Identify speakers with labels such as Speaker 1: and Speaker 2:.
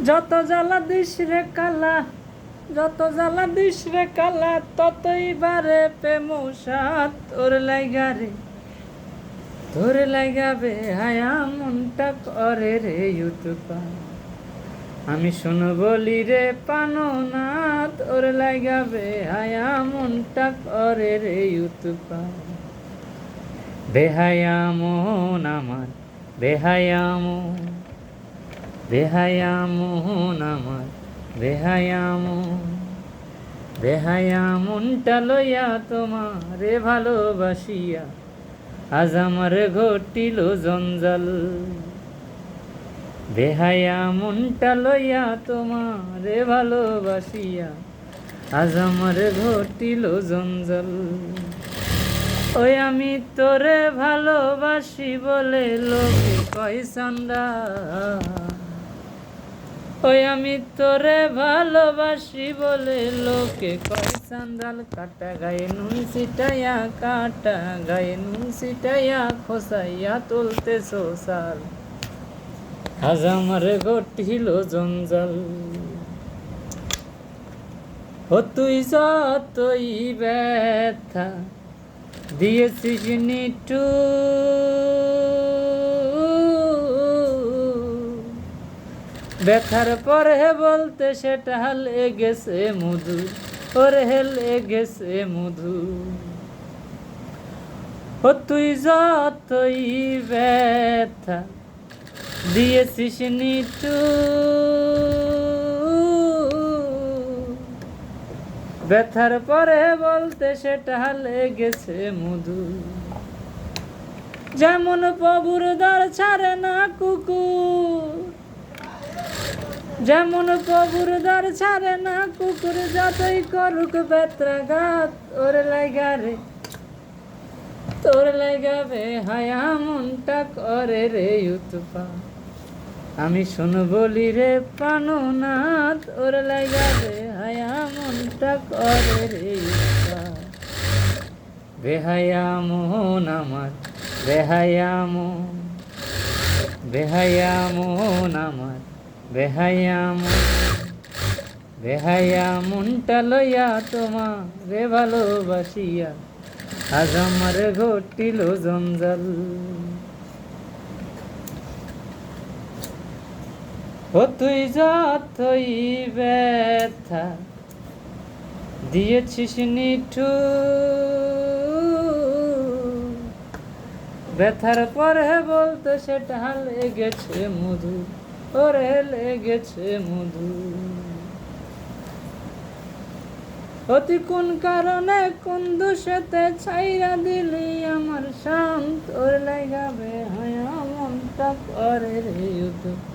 Speaker 1: যত জ্বালা দিস রে কালা, যত জ্বালা দিস রে কালা, ততই বারে প্রেমসাদ তোর লাইগা রে, তোর লাইগা বে হায়া মনটা করে রে ইউতুপা। আমি শুনো বলি রে পানো না, তোর লাইগা বে হায়া মনটা করে রে ইউতুপা। বেহায়া মন আমার, বেহায়া মন, বেহায়া মন আমার, বেহায়া মন, বেহায়া মনটা লইয়া তোমারে ভালোবাসিয়া আজ আমার ঘটিল জঞ্জাল। বেহায়া মনটা লইয়া তোমারে ভালোবাসিয়া আজ আমার ঘটিল জঞ্জাল। ওই আমি তোরে ভালোবাসি বলে লোকে কয় চান্দা, ওই আমি তোরে ভালোবাসি বলে লোকে কয় চান্দাল। কাটা গায়ে নুন ছিটাইয়া, কাটা গায়ে নুন ছিটাইয়া খোসাইয়া তুলতে সোসাল আজ আমার ঘটিল জঞ্জাল। ও তুই যতই ব্যথা দিয়েছিস নিটু, ব্যথার পরে বলতে সেটা লেগেছে মধু, ওরে লেগেছে মধু। ও তুই যতই ব্যথা দিয়েছিস নিটু, ব্যথার পরে বলতে সেটা লেগেছে মধু। যেমন প্রভুর দ্বার ছাড়ে না কুকুর, যেমন প্রভুর দ্বার ছাড়ে না কুকুর, যতই করুক বেত্রাঘাত ওর লাইগা রে, তোর লাইগা বে হায়া মনটা করে রে ইউতুপা। আমি শুন বলি রে প্রাণনাথ, ওর লাইগা বে হায়া মনটা করে রে ইউতুপা। বেহায়া মন আমার, বেহায়া মন, বেহায়া মন আমার, বেহায়া মন, বেহায়া মনটা লইয়া তোমারে ভালোবাসিয়া আজ আমার ঘটিল জঞ্জাল। ও তুই যতই ব্যথা দিয়েছিস নিঠু, ব্যথার পরে বলতে সেটা লেগেছে মধু, ওরে লেগেছে মধু। অতি কোন কারণে কোন দোষেতে ছাইরা দিলি আমার শান্ত, ওর লাইগা বে হায়া মনটা করে রে ইউতুপা।